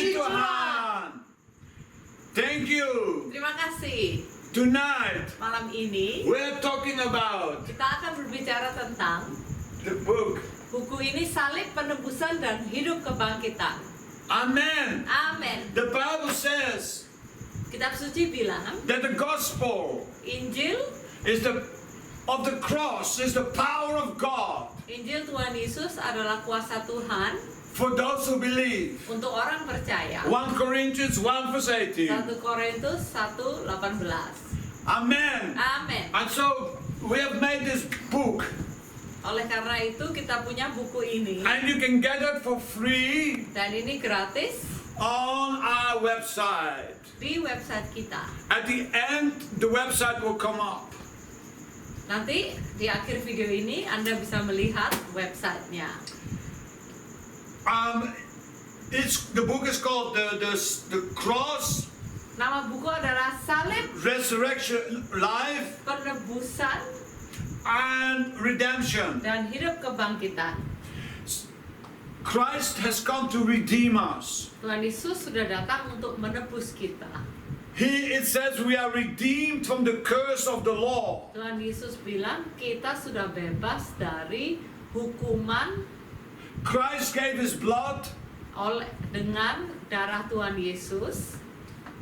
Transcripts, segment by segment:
Puji Tuhan. Thank you. Terima kasih. Tonight Malam ini we're talking about kita akan berbicara tentang the book. buku ini, Salib Penebusan dan Hidup Kebangkitan. Amen. Amin. The Bible says Kitab suci bilang that the gospel Injil is of the cross is the power of God Injil Tuhan Yesus adalah kuasa Tuhan for those who believe. untuk orang percaya. 1 Corinthians 1 verse 18. 1 Korintus 1:18. Amen. Amin. And so we have made this book, Oleh karena itu kita punya buku ini and you can get it for free dan ini gratis on our website. di website kita. At the end, the website will come up. Nanti di akhir video ini Anda bisa melihat websitenya. The book is called the Cross, Nama buku adalah Salib Resurrection, Life, Penebusan and Redemption. dan Hidup Kebangkitan. Christ has come to redeem us. Tuhan Yesus sudah datang untuk menebus kita. It says we are redeemed from the curse of the law. Tuhan Yesus bilang kita sudah bebas dari hukuman Christ gave his blood dengan darah Tuhan Yesus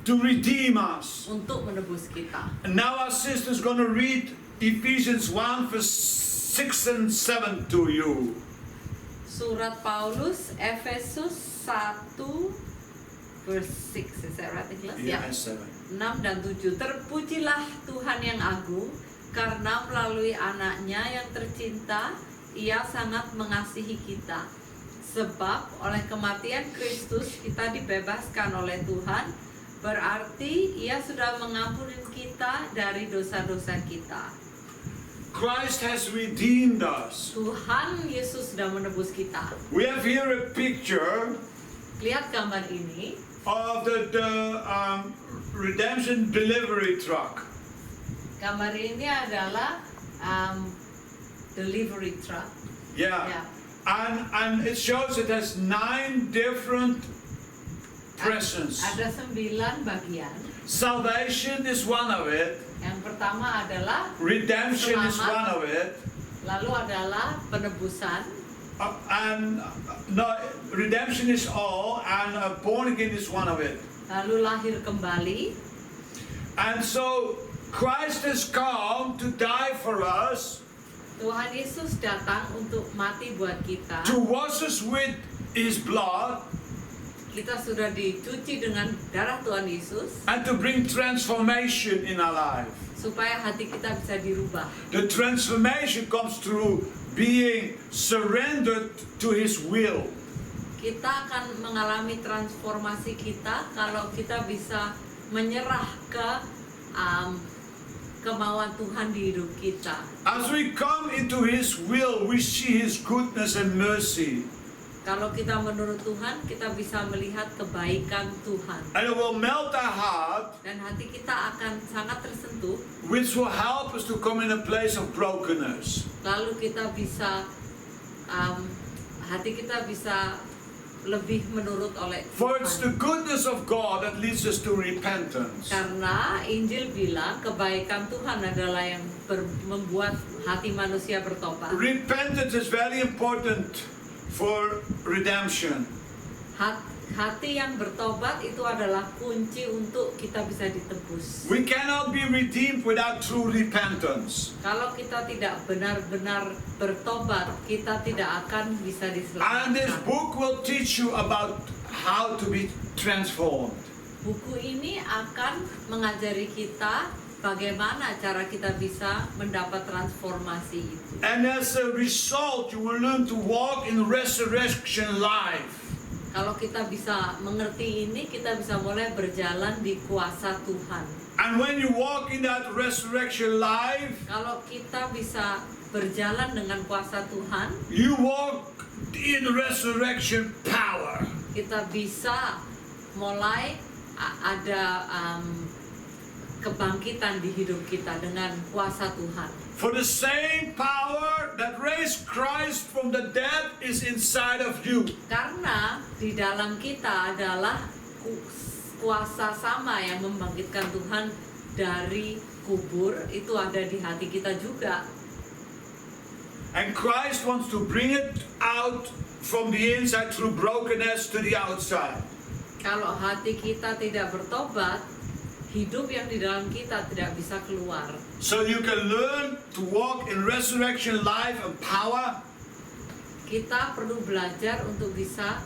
to redeem us. untuk menebus kita. And now our sister is going to read Ephesians 1 verse 6 and 7 to you. Surat Paulus Efesus 1 verse 6, is that right, Nicholas? Ya. 7. 6 dan 7. Terpujilah Tuhan yang agung, karena melalui anaknya yang tercinta ia sangat mengasihi kita. Sebab oleh kematian Kristus kita dibebaskan oleh Tuhan, berarti ia sudah mengampuni kita dari dosa-dosa kita. Christ has redeemed us. Tuhan Yesus sudah menebus kita. We have here a picture Lihat gambar ini. of the redemption delivery truck. Gambar ini adalah delivery truck. Yeah. Ya. And it shows it has 9 different presents. Ada 9 bagian. Salvation is one of it. Yang pertama adalah Redemption is Selamat. one of it. lalu adalah penebusan, Redemption is all, and born again is one of it. lalu lahir kembali. And so Christ has come to die for us, Tuhan Yesus datang untuk mati buat kita. to wash us with his blood, Kita sudah dicuci dengan darah Tuhan Yesus and to bring transformation in our life. supaya hati kita bisa dirubah. The transformation comes through being surrendered to his will. Kita akan mengalami transformasi kita kalau kita bisa menyerah ke kemauan Tuhan di hidup kita. As we come into his will, we see his goodness and mercy. Kalau kita menurut Tuhan, kita bisa melihat kebaikan Tuhan. And it will melt our heart, Dan hati kita akan sangat tersentuh. which will help us to come in a place of brokenness. Lalu kita bisa, hati kita bisa lebih menurut oleh For it's the Tuhan. goodness of God that leads us to repentance. Karena Injil bilang kebaikan Tuhan adalah yang membuat hati manusia bertobat. Repentance is very important for redemption. Hati yang bertobat itu adalah kunci untuk kita bisa ditebus. We cannot be redeemed without true repentance. Kalau kita tidak benar-benar bertobat, kita tidak akan bisa And this diselamatkan. book will teach you about how to be transformed. Buku ini akan mengajari kita bagaimana cara kita bisa mendapat transformasi itu. And as a result, you will learn to walk in resurrection life. Kalau kita bisa mengerti ini, kita bisa mulai berjalan di kuasa Tuhan. And when you walk in that resurrection life, Kalau kita bisa berjalan dengan kuasa Tuhan, you walk in resurrection power. kita bisa mulai ada kebangkitan di hidup kita dengan kuasa Tuhan. For the same power that raised Christ from the dead is inside of you. Karena di dalam kita adalah kuasa sama yang membangkitkan Tuhan dari kubur, itu ada di hati kita juga. And Christ wants to bring it out from the inside through brokenness to the outside. Kalau hati kita tidak bertobat, hidup yang di dalam kita tidak bisa keluar. So you can learn to walk in resurrection life and power. Kita perlu belajar untuk bisa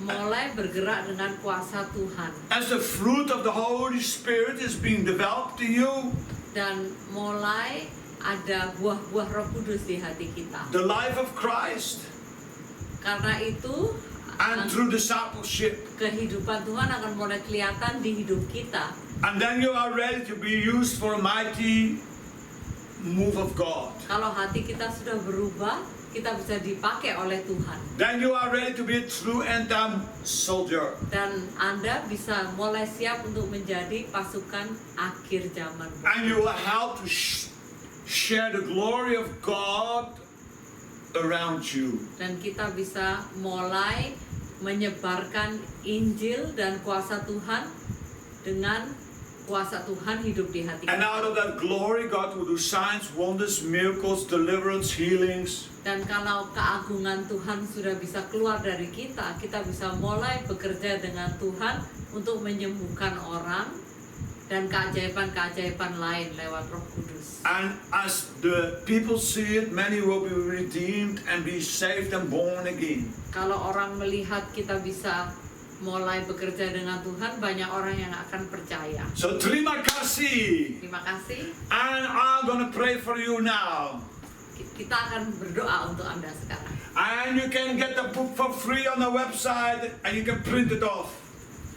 mulai bergerak dengan kuasa Tuhan. As the fruit of the Holy Spirit is being developed in you, Dan mulai ada buah-buah Roh Kudus di hati kita. the life of Christ, Karena itu and through discipleship. kehidupan Tuhan akan mulai kelihatan di hidup kita. And then you are ready to be used for a mighty move of God. Kalau hati kita sudah berubah, kita bisa dipakai oleh Tuhan. Then you are ready to be a true end-time soldier. Dan Anda bisa mulai siap untuk menjadi pasukan akhir zaman. And you will help to share the glory of God around you. Dan kita bisa mulai menyebarkan Injil dan kuasa Tuhan dengan kuasa Tuhan hidup di hati And kita. out of that glory, God will do signs, wonders, miracles, deliverance, healings. Dan kalau keagungan Tuhan sudah bisa keluar dari kita, kita bisa mulai bekerja dengan Tuhan untuk menyembuhkan orang dan keajaiban-keajaiban lain lewat Roh Kudus. And as the people see it, many will be redeemed and be saved and born again. Kalau orang melihat kita bisa mulai bekerja dengan Tuhan, banyak orang yang akan percaya. So terima kasih. Terima kasih. And I'm gonna pray for you now. Kita akan berdoa untuk Anda sekarang. And you can get the book for free on the website and you can print it off.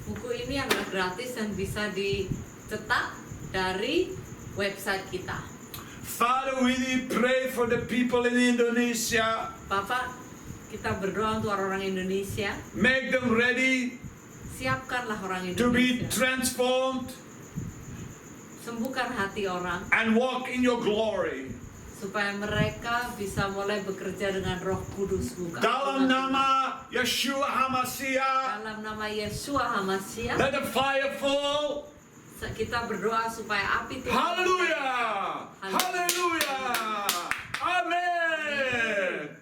Buku ini adalah gratis dan bisa dicetak dari website kita. Father, we pray for the people in Indonesia. Bapak, kita berdoa untuk orang-orang Indonesia. Make them ready Siapkanlah orang to be Indonesia. transformed Sembuhkan hati orang and walk in your glory. supaya mereka bisa mulai bekerja dengan Roh Kudus. Dalam nama Yeshua HaMashiach, Dalam nama Yeshua HaMashiach, let the fire fall. kita berdoa supaya api Tuhan. Hallelujah! Hallelujah! Amen!